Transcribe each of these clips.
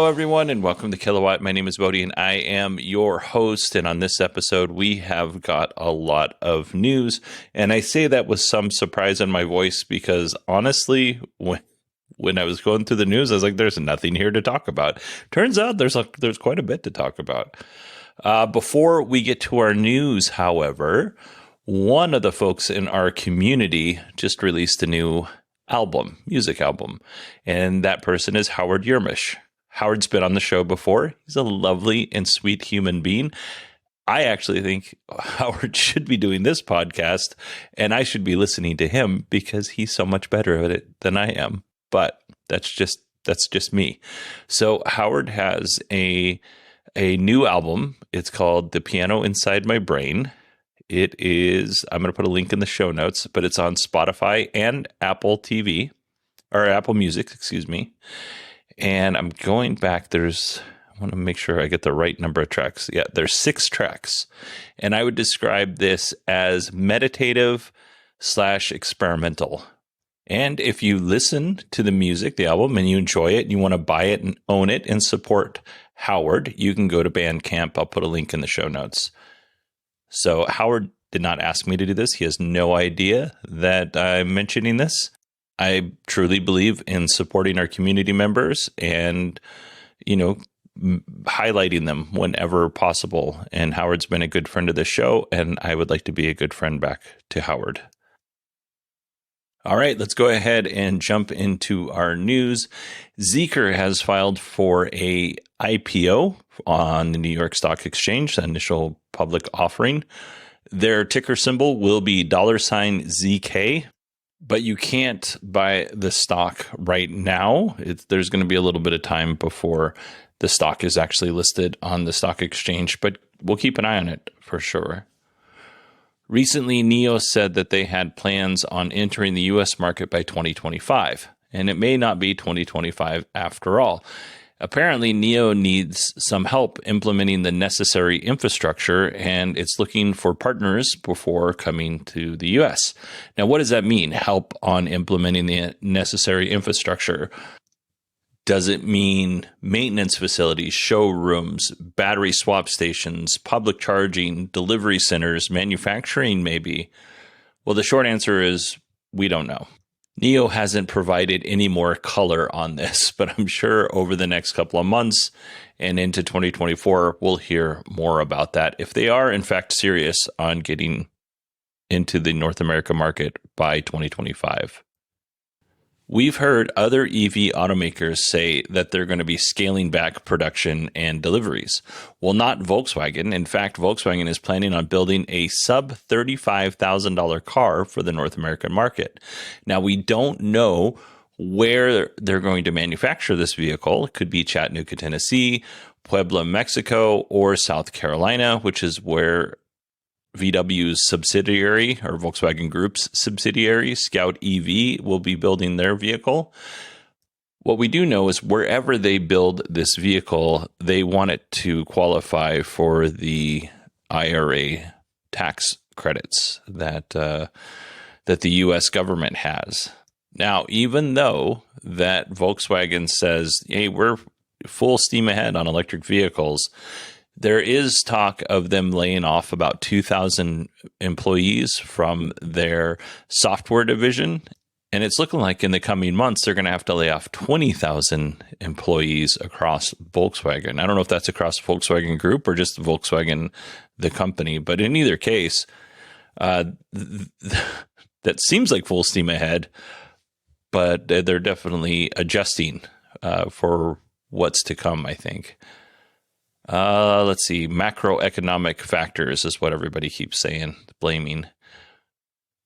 Hello, everyone, and welcome to Kilowatt. My name is Bodhi, and I am your host. And on this episode, we have got a lot of news. And I say that with some surprise in my voice because, honestly, when I was going through the news, I was like, there's nothing here to talk about. Turns out there's quite a bit to talk about. Before we get to our news, however, one of the folks in our community just released a new music album, and that person is Howard Yermish. Howard's been on the show before. He's a lovely and sweet human being. I actually think Howard should be doing this podcast, and I should be listening to him because he's so much better at it than I am. But that's just me. So Howard has a new album. It's called The Piano Inside My Brain. It is, I'm going to put a link in the show notes, but it's on Spotify and Apple Music, excuse me. And I'm going back. I want to make sure I get the right number of tracks. Yeah, there's 6 tracks. And I would describe this as meditative / experimental. And if you listen to the music, the album, and you enjoy it, and you want to buy it and own it and support Howard, you can go to Bandcamp. I'll put a link in the show notes. So Howard did not ask me to do this. He has no idea that I'm mentioning this. I truly believe in supporting our community members and, highlighting them whenever possible. And Howard's been a good friend of the show, and I would like to be a good friend back to Howard. All right, let's go ahead and jump into our news. ZEEKR has filed for a IPO on the New York Stock Exchange, the initial public offering. Their ticker symbol will be $ZK. But you can't buy the stock right now. There's going to be a little bit of time before the stock is actually listed on the stock exchange, but we'll keep an eye on it for sure. Recently, NIO said that they had plans on entering the U.S. market by 2025, and it may not be 2025 after all. Apparently, NIO needs some help implementing the necessary infrastructure, and it's looking for partners before coming to the U.S. Now, what does that mean, help on implementing the necessary infrastructure? Does it mean maintenance facilities, showrooms, battery swap stations, public charging, delivery centers, manufacturing maybe? Well, the short answer is we don't know. NIO hasn't provided any more color on this, but I'm sure over the next couple of months and into 2024, we'll hear more about that if they are, in fact, serious on getting into the North America market by 2025. We've heard other EV automakers say that they're going to be scaling back production and deliveries. Well, not Volkswagen. In fact, Volkswagen is planning on building a sub-$35,000 car for the North American market. Now, we don't know where they're going to manufacture this vehicle. It could be Chattanooga, Tennessee, Puebla, Mexico, or South Carolina, which is where VW's subsidiary or Volkswagen Group's subsidiary, Scout EV, will be building their vehicle. What we do know is wherever they build this vehicle, they want it to qualify for the IRA tax credits that the U.S. government has. Now, even though that Volkswagen says, hey, we're full steam ahead on electric vehicles, there is talk of them laying off about 2,000 employees from their software division. And it's looking like in the coming months, they're going to have to lay off 20,000 employees across Volkswagen. I don't know if that's across Volkswagen Group or just Volkswagen, the company. But in either case, that seems like full steam ahead. But they're definitely adjusting for what's to come, I think. Let's see. Macroeconomic factors is what everybody keeps saying, blaming.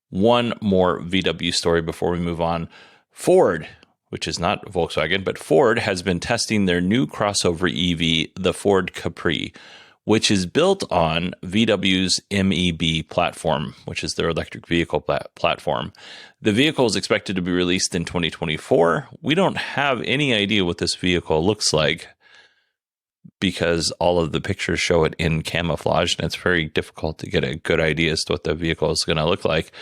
One more VW story before we move on. Ford, which is not Volkswagen, but Ford has been testing their new crossover EV, the Ford Capri, which is built on VW's MEB platform, which is their electric vehicle platform. The vehicle is expected to be released in 2024. We don't have any idea what this vehicle looks like. because all of the pictures show it in camouflage, and it's very difficult to get a good idea as to what the vehicle is going to look like.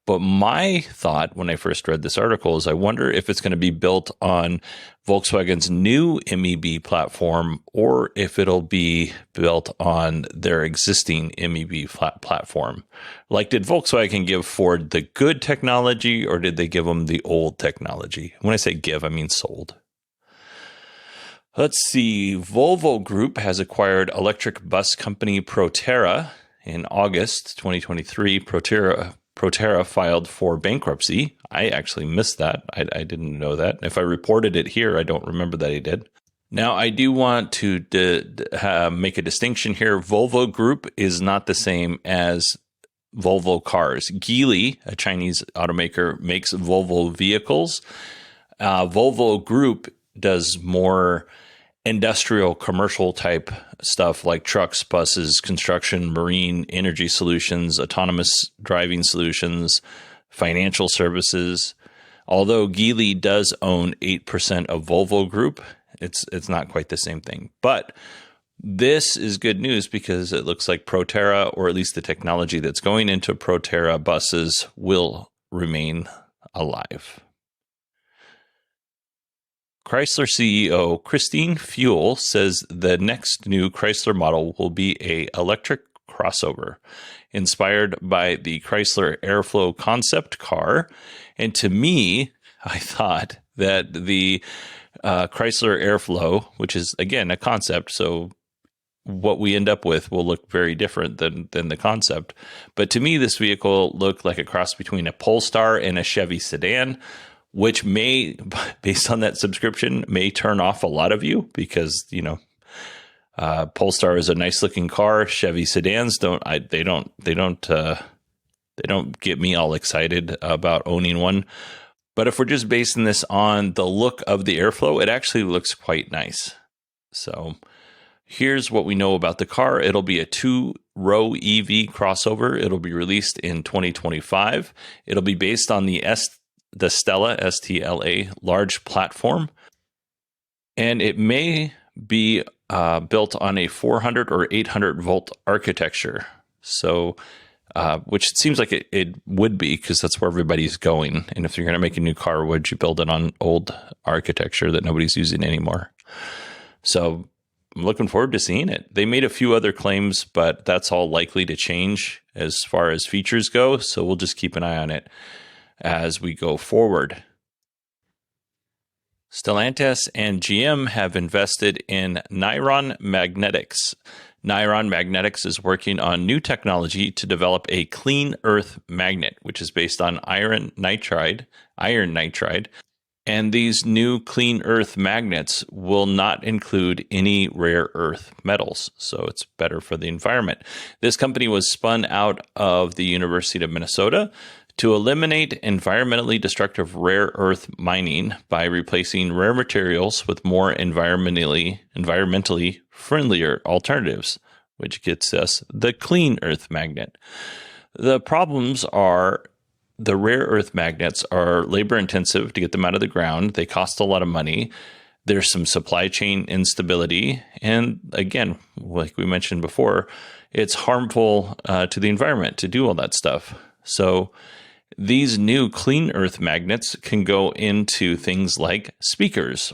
But my thought when I first read this article is I wonder if it's going to be built on Volkswagen's new MEB platform or if it'll be built on their existing MEB platform. Like, did Volkswagen give Ford the good technology or did they give them the old technology? When I say give, I mean sold. Let's see. Volvo Group has acquired electric bus company Proterra in August 2023. Proterra filed for bankruptcy. I actually missed that. I didn't know that. If I reported it here, I don't remember that I did. Now, I do want to make a distinction here. Volvo Group is not the same as Volvo Cars. Geely, a Chinese automaker, makes Volvo vehicles. Volvo Group does more industrial, commercial type stuff like trucks, buses, construction, marine, energy solutions, autonomous driving solutions, financial services. Although Geely does own 8% of Volvo Group, it's not quite the same thing. But this is good news because it looks like Proterra, or at least the technology that's going into Proterra buses, will remain alive. Chrysler CEO Christine Fuel says the next new Chrysler model will be an electric crossover inspired by the Chrysler Airflow concept car. And to me, I thought that the Chrysler Airflow, which is, again, a concept, so what we end up with will look very different than the concept. But to me, this vehicle looked like a cross between a Polestar and a Chevy sedan, which may, based on that subscription, may turn off a lot of you because, Polestar is a nice looking car. Chevy sedans don't get me all excited about owning one. But if we're just basing this on the look of the Airflow, it actually looks quite nice. So here's what we know about the car. It'll be a 2-row EV crossover. It'll be released in 2025. It'll be based on the Stella, STLA, large platform, and it may be built on a 400 or 800 volt architecture. So, which it seems like it would be because that's where everybody's going. And if you're going to make a new car, would you build it on old architecture that nobody's using anymore? So I'm looking forward to seeing it. They made a few other claims, but that's all likely to change as far as features go. So we'll just keep an eye on it as we go forward. Stellantis and GM have invested in NIRON Magnetics. NIRON Magnetics is working on new technology to develop a clean earth magnet, which is based on iron nitride. And these new clean earth magnets will not include any rare earth metals, so it's better for the environment. This company was spun out of the University of Minnesota to eliminate environmentally destructive rare earth mining by replacing rare materials with more environmentally friendlier alternatives, which gets us the clean earth magnet. The problems are the rare earth magnets are labor intensive to get them out of the ground. They cost a lot of money. There's some supply chain instability. And again, like we mentioned before, it's harmful to the environment to do all that stuff. So these new clean earth magnets can go into things like speakers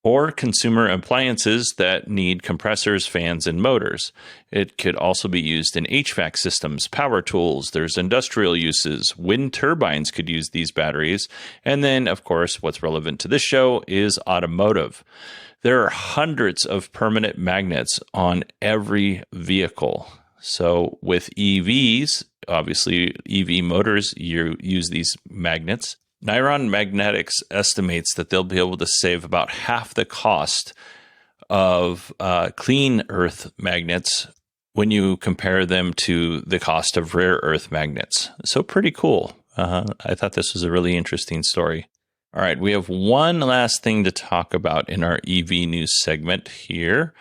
or consumer appliances that need compressors, fans, and motors. It could also be used in HVAC systems, power tools. There's industrial uses. Wind turbines could use these batteries. And then, of course, what's relevant to this show is automotive. There are hundreds of permanent magnets on every vehicle. So with EVs, obviously EV motors, you use these magnets. NIRON Magnetics estimates that they'll be able to save about half the cost of clean earth magnets when you compare them to the cost of rare earth magnets. So pretty cool. I thought this was a really interesting story. All right, we have one last thing to talk about in our EV news segment here.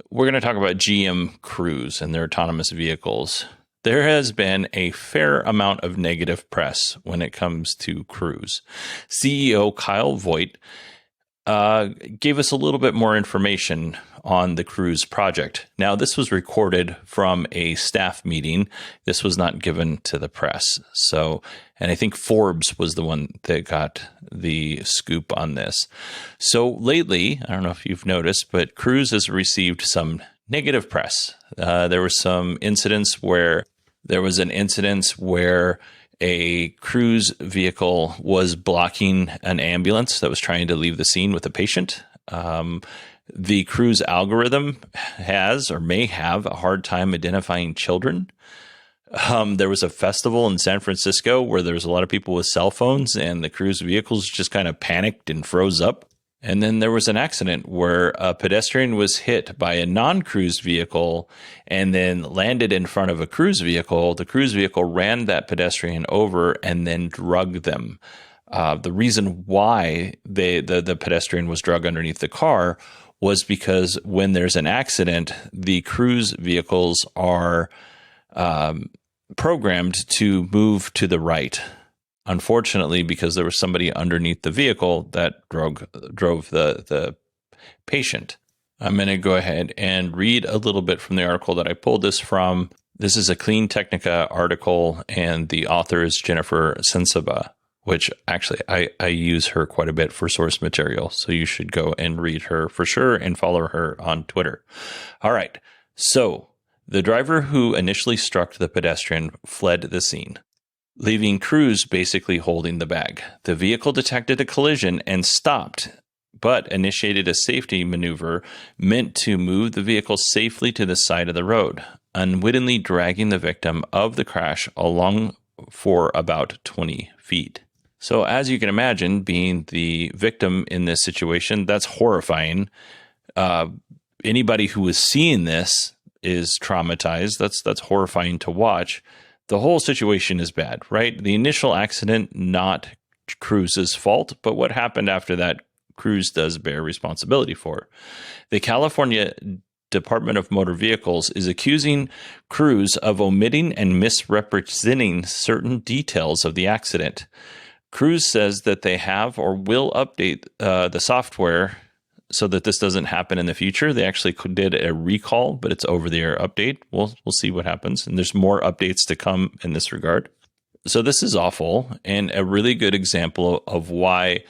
We're going to talk about GM Cruise and their autonomous vehicles. There has been a fair amount of negative press when it comes to Cruise. CEO Kyle Voigt gave us a little bit more information on the Cruise project. Now, this was recorded from a staff meeting. This was not given to the press. So, and I think Forbes was the one that got the scoop on this. So lately, I don't know if you've noticed, but Cruise has received some negative press. There were some incidents where a Cruise vehicle was blocking an ambulance that was trying to leave the scene with a patient. The Cruise algorithm has or may have a hard time identifying children. There was a festival in San Francisco where there was a lot of people with cell phones, and the Cruise vehicles just kind of panicked and froze up. And then there was an accident where a pedestrian was hit by a non-Cruise vehicle and then landed in front of a Cruise vehicle. The Cruise vehicle ran that pedestrian over and then drugged them. The reason why the pedestrian was drugged underneath the car was because when there's an accident, the Cruise vehicles are programmed to move to the right. Unfortunately, because there was somebody underneath the vehicle that drove the patient. I'm going to go ahead and read a little bit from the article that I pulled this from. This is a Clean Technica article, and the author is Jennifer Sensaba, which actually I use her quite a bit for source material. So you should go and read her for sure and follow her on Twitter. All right. So the driver who initially struck the pedestrian fled the scene, leaving Cruise basically holding the bag. The vehicle detected a collision and stopped, but initiated a safety maneuver meant to move the vehicle safely to the side of the road, unwittingly dragging the victim of the crash along for about 20 feet. So as you can imagine, being the victim in this situation, that's horrifying. Anybody who was seeing this is traumatized. That's horrifying to watch. The whole situation is bad, right? The initial accident, not Cruise's fault, but what happened after that, Cruise does bear responsibility for. The California Department of Motor Vehicles is accusing Cruise of omitting and misrepresenting certain details of the accident. Cruise says that they have or will update the software so that this doesn't happen in the future. They actually did a recall, but it's over-the-air update. We'll see what happens. And there's more updates to come in this regard. So this is awful and a really good example of why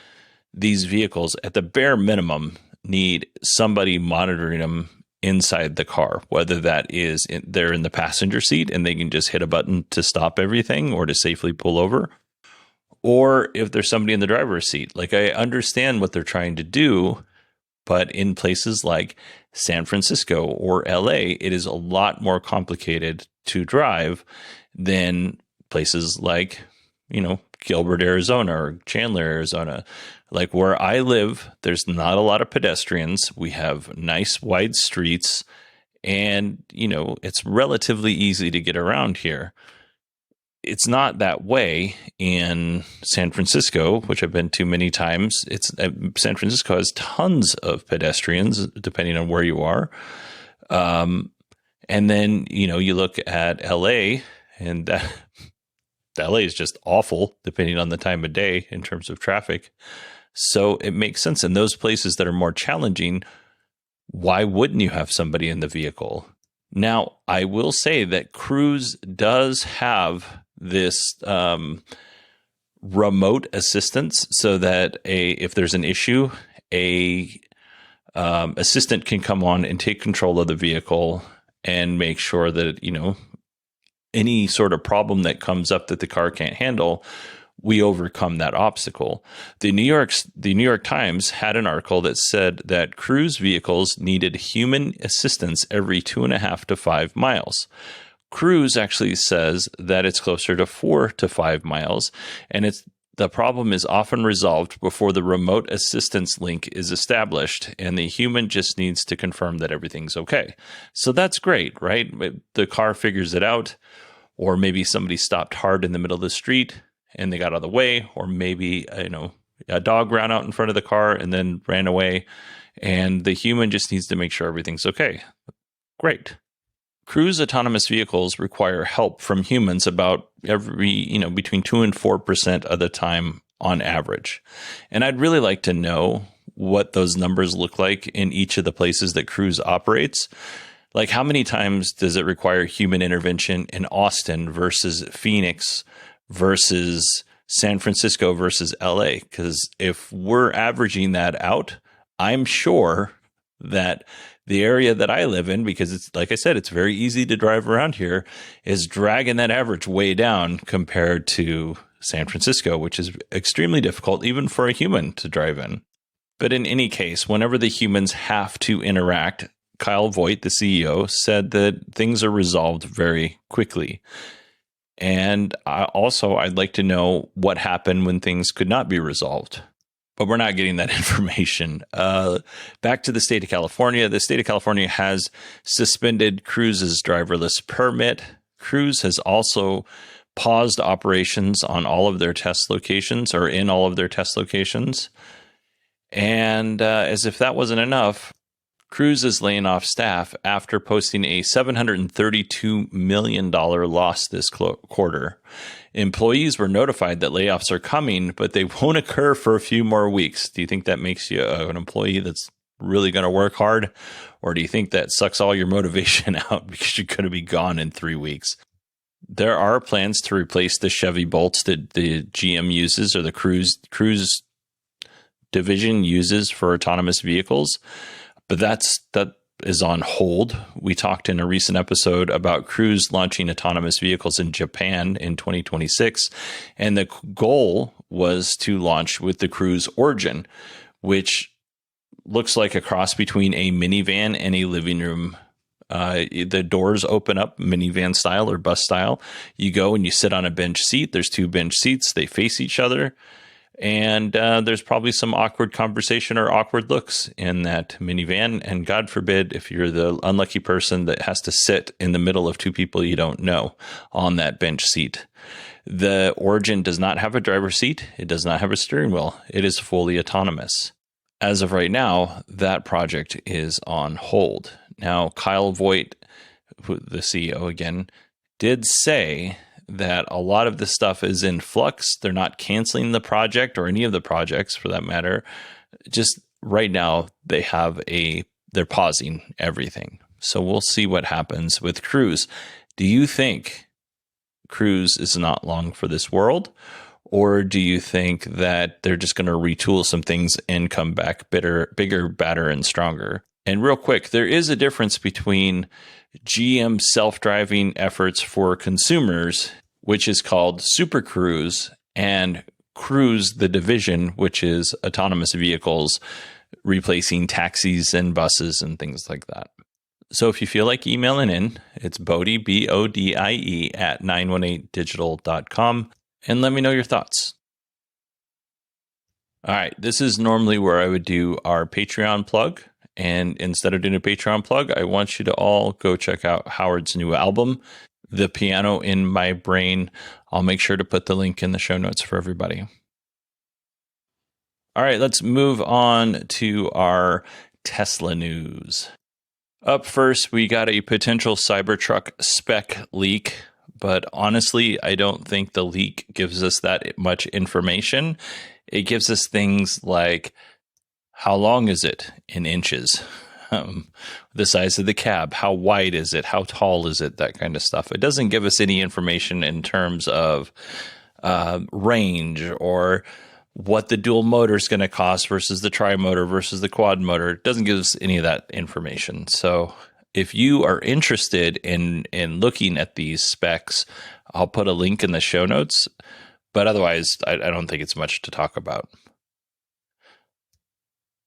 these vehicles, at the bare minimum, need somebody monitoring them inside the car, whether that is they're in the passenger seat and they can just hit a button to stop everything or to safely pull over, or if there's somebody in the driver's seat. Like, I understand what they're trying to do, but in places like San Francisco or LA, it is a lot more complicated to drive than places like, Gilbert, Arizona or Chandler, Arizona. Like where I live, there's not a lot of pedestrians. We have nice wide streets and, it's relatively easy to get around here. It's not that way in San Francisco, which I've been to many times. San Francisco has tons of pedestrians, depending on where you are. And then, you look at LA, and LA is just awful, depending on the time of day in terms of traffic. So it makes sense in those places that are more challenging. Why wouldn't you have somebody in the vehicle? Now, I will say that Cruise does have this remote assistance, so that if there's an issue, a assistant can come on and take control of the vehicle and make sure that any sort of problem that comes up that the car can't handle, we overcome that obstacle. The New York Times had an article that said that Cruise vehicles needed human assistance every 2.5 to 5 miles. Cruise actually says that it's closer to 4 to 5 miles, and the problem is often resolved before the remote assistance link is established, and the human just needs to confirm that everything's okay. So that's great, right? The car figures it out, or maybe somebody stopped hard in the middle of the street and they got out of the way, or maybe a dog ran out in front of the car and then ran away, and the human just needs to make sure everything's okay. Great. Cruise autonomous vehicles require help from humans about between 2 and 4% of the time on average. And I'd really like to know what those numbers look like in each of the places that Cruise operates. Like, how many times does it require human intervention in Austin versus Phoenix versus San Francisco versus LA? Because if we're averaging that out, I'm sure that the area that I live in, because it's, like I said, it's very easy to drive around here, is dragging that average way down compared to San Francisco, which is extremely difficult even for a human to drive in. But in any case, whenever the humans have to interact, Kyle Voigt, the CEO, said that things are resolved very quickly. And I'd like to know what happened when things could not be resolved. But we're not getting that information. Back to the state of California. The state of California has suspended Cruise's driverless permit. Cruise has also paused operations on all of their test locations, or in all of their test locations. And as if that wasn't enough, Cruise is laying off staff after posting a $732 million loss this quarter. Employees were notified that layoffs are coming, but they won't occur for a few more weeks. Do you think that makes you an employee that's really going to work hard? Or do you think that sucks all your motivation out because you're going to be gone in 3 weeks? There are plans to replace the Chevy Bolts that the GM uses, or the Cruise division uses for autonomous vehicles. But that is on hold. We talked in a recent episode about Cruise launching autonomous vehicles in Japan in 2026. And the goal was to launch with the Cruise Origin, which looks like a cross between a minivan and a living room. The doors open up minivan style or bus style. You go and you sit on a bench seat. There's 2 bench seats. They face each other. And there's probably some awkward conversation or awkward looks in that minivan. And God forbid if you're the unlucky person that has to sit in the middle of 2 people you don't know on that bench seat. The Origin does not have a driver's seat. It does not have a steering wheel. It is fully autonomous. As of right now, that project is on hold. Now, Kyle Voigt, the CEO again, did say that a lot of this stuff is in flux. They're not canceling the project, or any of the projects for that matter. Just right now, they're pausing everything. So we'll see what happens with Cruise. Do you think Cruise is not long for this world? Or do you think that they're just going to retool some things and come back bigger, badder, and stronger? And real quick, there is a difference between GM self-driving efforts for consumers, which is called Super Cruise, and Cruise, the division, which is autonomous vehicles replacing taxis and buses and things like that. So if you feel like emailing in, it's Bodie, BODIE, at 918digital.com, and let me know your thoughts. All right, this is normally where I would do our Patreon plug. And instead of doing a Patreon plug, I want you to all go check out Howard's new album, The Piano in My Brain. I'll make sure to put the link in the show notes for everybody. All right, let's move on to our Tesla news. Up first, we got a potential Cybertruck spec leak, but honestly, I don't think the leak gives us that much information. It gives us things like, how long is it in inches? The size of the cab, how wide is it? How tall is it? That kind of stuff. It doesn't give us any information in terms of range, or what the dual motor is going to cost versus the tri-motor versus the quad motor. It doesn't give us any of that information. So if you are interested in looking at these specs, I'll put a link in the show notes. But otherwise, I don't think it's much to talk about.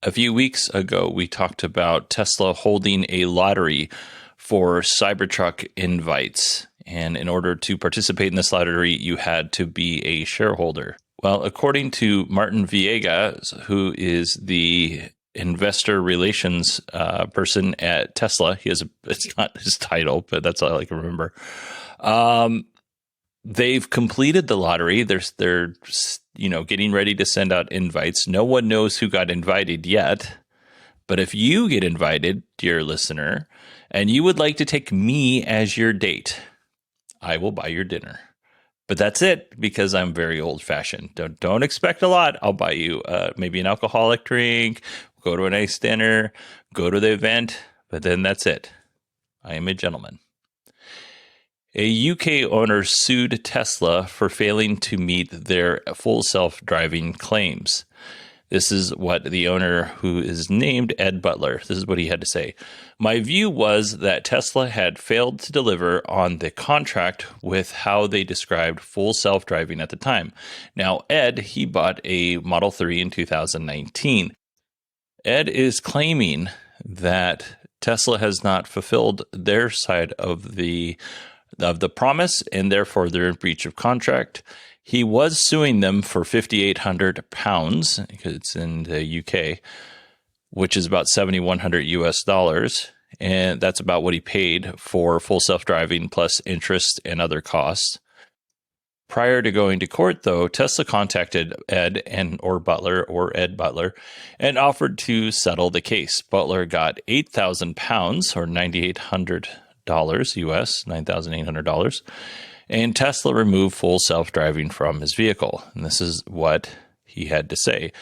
A few weeks ago, we talked about Tesla holding a lottery for Cybertruck invites. And in order to participate in this lottery, you had to be a shareholder. Well, according to Martin Villegas, who is the investor relations person at Tesla, it's not his title, but that's all I can remember. They've completed the lottery. They're getting ready to send out invites. No one knows who got invited yet. But if you get invited, dear listener, and you would like to take me as your date, I will buy your dinner. But that's it, because I'm very old-fashioned. Don't expect a lot. I'll buy you maybe an alcoholic drink, go to a nice dinner, go to the event, but then that's it. I am a gentleman. A UK owner sued Tesla for failing to meet their full self-driving claims. This is what the owner, who is named Ed Butler, this is what he had to say. My view was that Tesla had failed to deliver on the contract with how they described full self-driving at the time. Now, Ed, he bought a Model 3 in 2019. Ed is claiming that Tesla has not fulfilled their side of the promise, and therefore they're in breach of contract. He was suing them for £5,800, because it's in the UK, which is about $7,100 US, and that's about what he paid for full self-driving plus interest and other costs. Prior to going to court, though, Tesla contacted Ed Ed Butler and offered to settle the case. Butler got £8,000 or $9,800 US, $9,800. And Tesla removed full self-driving from his vehicle. And this is what he had to say.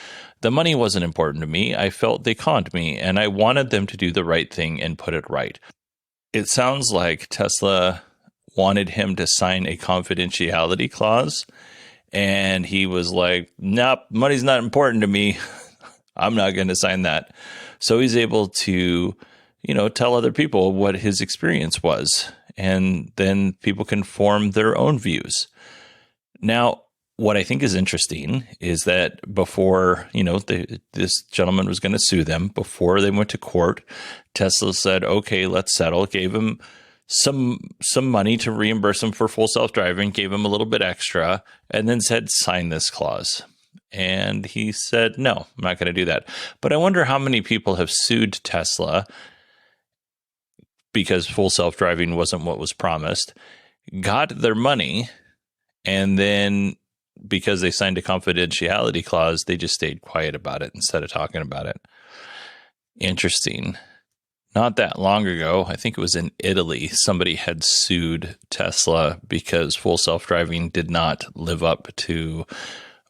The money wasn't important to me. I felt they conned me, and I wanted them to do the right thing and put it right. It sounds like Tesla wanted him to sign a confidentiality clause, and he was like, nope, money's not important to me. I'm not going to sign that. So he's able to, tell other people what his experience was. And then people can form their own views. Now, what I think is interesting is that before, this gentleman was going to sue them, before they went to court, Tesla said, okay, let's settle, gave him some money to reimburse him for full self-driving, gave him a little bit extra, and then said, sign this clause. And he said, no, I'm not going to do that. But I wonder how many people have sued Tesla because full self-driving wasn't what was promised, got their money, and then because they signed a confidentiality clause, they just stayed quiet about it instead of talking about it. Interesting. Not that long ago, I think it was in Italy, somebody had sued Tesla because full self-driving did not live up to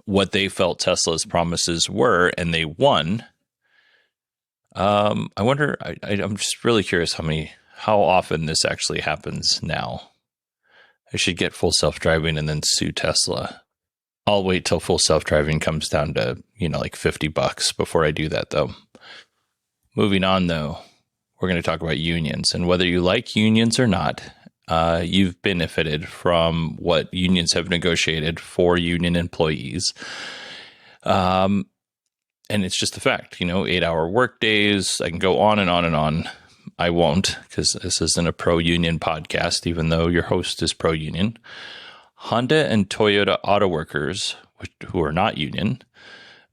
what they felt Tesla's promises were, and they won. I wonder, I'm just really curious how often this actually happens now. I should get full self-driving and then sue Tesla. I'll wait till full self-driving comes down to, like $50 before I do that, though. Moving on, though, we're going to talk about unions. And whether you like unions or not, you've benefited from what unions have negotiated for union employees. And it's just a fact, 8-hour work days. I can go on and on and on. I won't, because this isn't a pro-union podcast, even though your host is pro-union. Honda and Toyota auto workers, who are not union,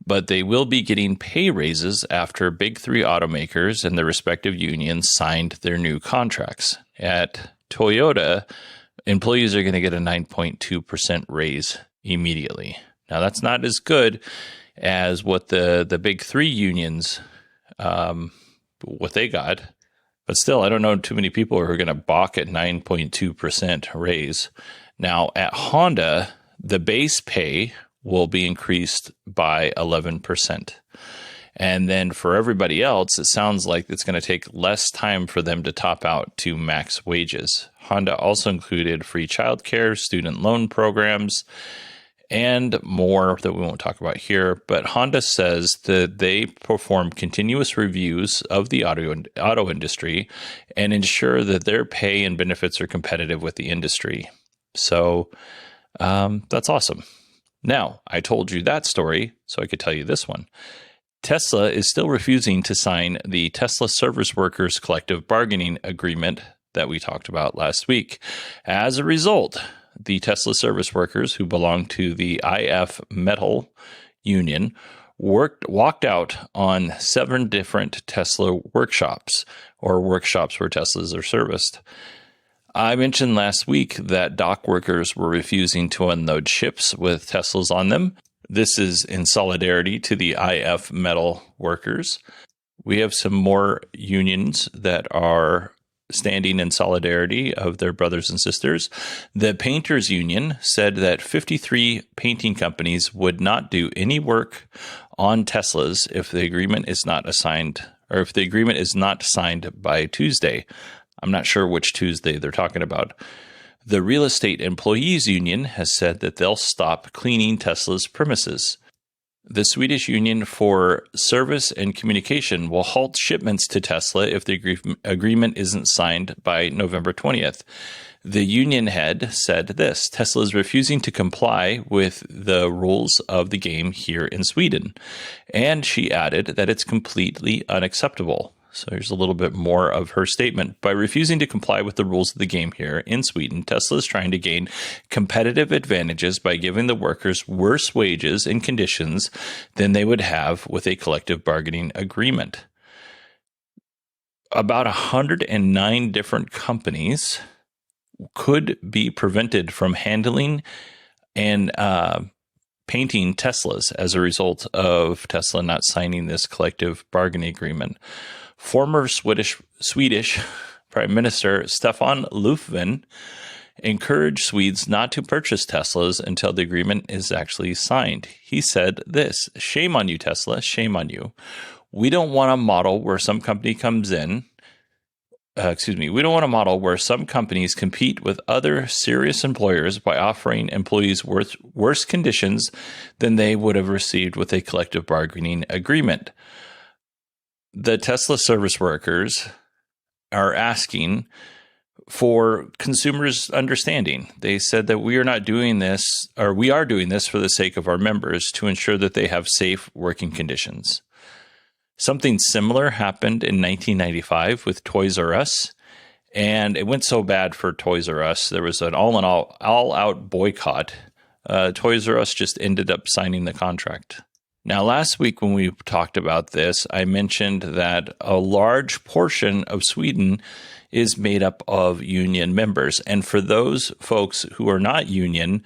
but they will be getting pay raises after big three automakers and their respective unions signed their new contracts. At Toyota, employees are going to get a 9.2% raise immediately. Now, that's not as good as what the big three unions, what they got. But still, I don't know too many people who are going to balk at 9.2% raise. Now, at Honda, the base pay will be increased by 11%. And then for everybody else, it sounds like it's going to take less time for them to top out to max wages. Honda also included free childcare, student loan programs, and more that we won't talk about here. But Honda says that they perform continuous reviews of the auto industry and ensure that their pay and benefits are competitive with the industry. So that's awesome. Now, I told you that story, so I could tell you this one. Tesla is still refusing to sign the Tesla Service Workers Collective Bargaining Agreement that we talked about last week. As a result, the Tesla service workers who belong to the IF Metal Union walked out on 7 different Tesla workshops, or workshops where Teslas are serviced. I mentioned last week that dock workers were refusing to unload ships with Teslas on them. This is in solidarity to the IF Metal workers. We have some more unions that are standing in solidarity of their brothers and sisters. The Painters Union said that 53 painting companies would not do any work on Teslas if the agreement is not assigned, or if the agreement is not signed by Tuesday. I'm not sure which Tuesday they're talking about. The Real Estate Employees Union has said that they'll stop cleaning Tesla's premises. The Swedish Union for Service and Communication will halt shipments to Tesla if the agreement isn't signed by November 20th. The union head said this: Tesla is refusing to comply with the rules of the game here in Sweden. And she added that it's completely unacceptable. So here's a little bit more of her statement. By refusing to comply with the rules of the game here in Sweden, Tesla is trying to gain competitive advantages by giving the workers worse wages and conditions than they would have with a collective bargaining agreement. About 109 different companies could be prevented from handling and painting Teslas as a result of Tesla not signing this collective bargaining agreement. Former Swedish Prime Minister Stefan Löfven encouraged Swedes not to purchase Teslas until the agreement is actually signed. He said this: "Shame on you, Tesla, shame on you. We don't want a model where some company comes in. We don't want a model where some companies compete with other serious employers by offering employees worse conditions than they would have received with a collective bargaining agreement." The Tesla service workers are asking for consumers' understanding. They said that we are doing this for the sake of our members to ensure that they have safe working conditions. Something similar happened in 1995 with Toys R Us, and it went so bad for Toys R Us. There was an all-out boycott. Toys R Us just ended up signing the contract. Now, last week when we talked about this, I mentioned that a large portion of Sweden is made up of union members. And for those folks who are not union,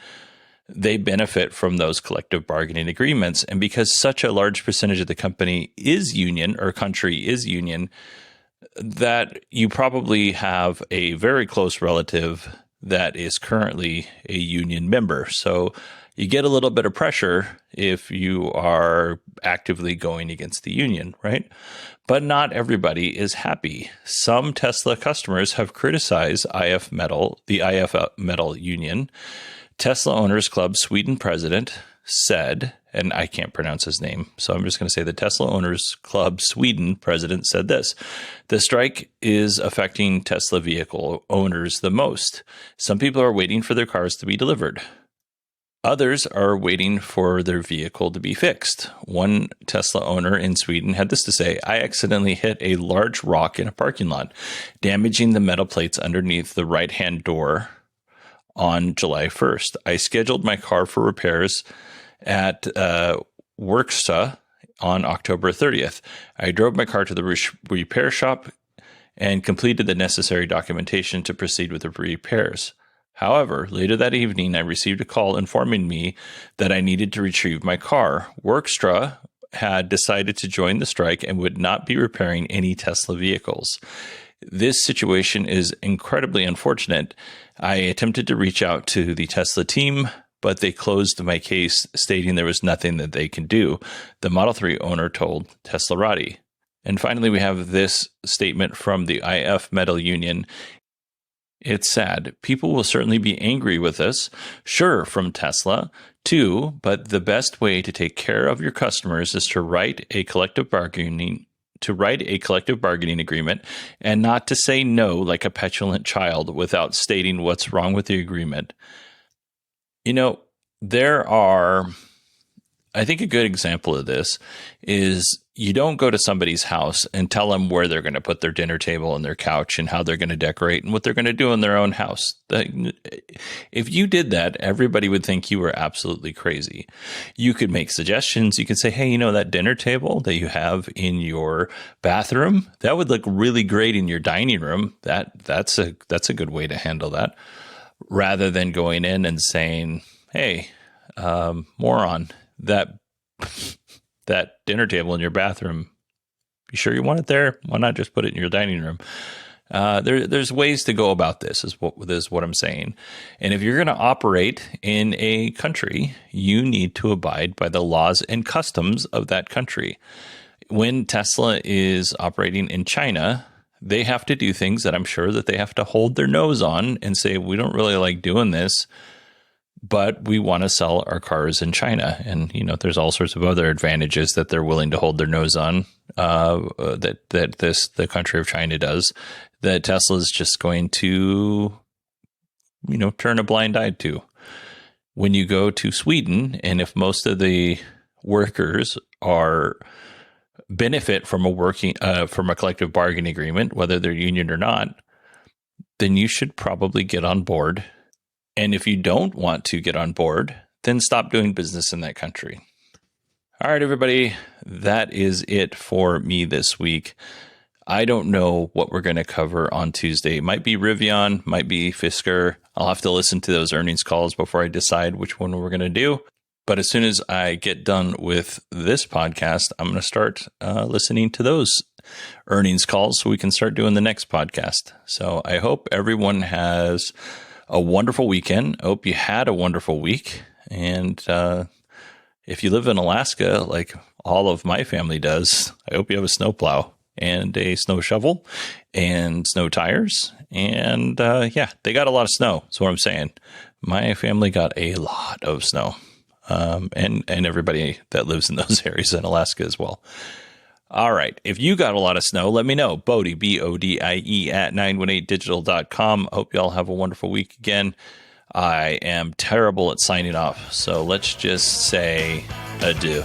they benefit from those collective bargaining agreements. And because such a large percentage of the company is union, or country is union, that you probably have a very close relative that is currently a union member. So you get a little bit of pressure if you are actively going against the union, right? But not everybody is happy. Some Tesla customers have criticized the IF Metal Union. Tesla Owners Club Sweden president said, and I can't pronounce his name, so I'm just going to say the Tesla Owners Club Sweden president said this: "The strike is affecting Tesla vehicle owners the most. Some people are waiting for their cars to be delivered. Others are waiting for their vehicle to be fixed." One Tesla owner in Sweden had this to say: "I accidentally hit a large rock in a parking lot, damaging the metal plates underneath the right-hand door on July 1st. I scheduled my car for repairs at Worksta on October 30th. I drove my car to the repair shop and completed the necessary documentation to proceed with the repairs. However, later that evening, I received a call informing me that I needed to retrieve my car. Workstra had decided to join the strike and would not be repairing any Tesla vehicles. This situation is incredibly unfortunate. I attempted to reach out to the Tesla team, but they closed my case, stating there was nothing that they can do," the Model 3 owner told Teslarati. And finally, we have this statement from the IF Metal Union. "It's sad. People will certainly be angry with us, sure, from Tesla, too, but the best way to take care of your customers is to write a collective bargaining agreement and not to say no like a petulant child without stating what's wrong with the agreement." You know, I think a good example of this is you don't go to somebody's house and tell them where they're going to put their dinner table and their couch and how they're going to decorate and what they're going to do in their own house. If you did that, everybody would think you were absolutely crazy. You could make suggestions. You could say, hey, that dinner table that you have in your bathroom, that would look really great in your dining room. That's a good way to handle that, rather than going in and saying, hey, moron, that dinner table in your bathroom, you sure you want it there? Why not just put it in your dining room? There's ways to go about this, is what I'm saying. And if you're going to operate in a country, you need to abide by the laws and customs of that country. When Tesla is operating in China, they have to do things that I'm sure that they have to hold their nose on and say, we don't really like doing this, but we want to sell our cars in China. And, there's all sorts of other advantages that they're willing to hold their nose on, the country of China does, that Tesla is just going to, turn a blind eye to. When you go to Sweden, and if most of the workers benefit from a collective bargaining agreement, whether they're union or not, then you should probably get on board. And if you don't want to get on board, then stop doing business in that country. All right, everybody, that is it for me this week. I don't know what we're going to cover on Tuesday. It might be Rivian, might be Fisker. I'll have to listen to those earnings calls before I decide which one we're going to do. But as soon as I get done with this podcast, I'm going to start listening to those earnings calls so we can start doing the next podcast. So I hope everyone has a wonderful weekend. I hope you had a wonderful week. And if you live in Alaska, like all of my family does, I hope you have a snowplow and a snow shovel and snow tires. And they got a lot of snow. That's what I'm saying. My family got a lot of snow. And everybody that lives in those areas in Alaska as well. All right. If you got a lot of snow, let me know. Bodie, BODIE at 918digital.com. Hope y'all have a wonderful week again. I am terrible at signing off, so let's just say adieu.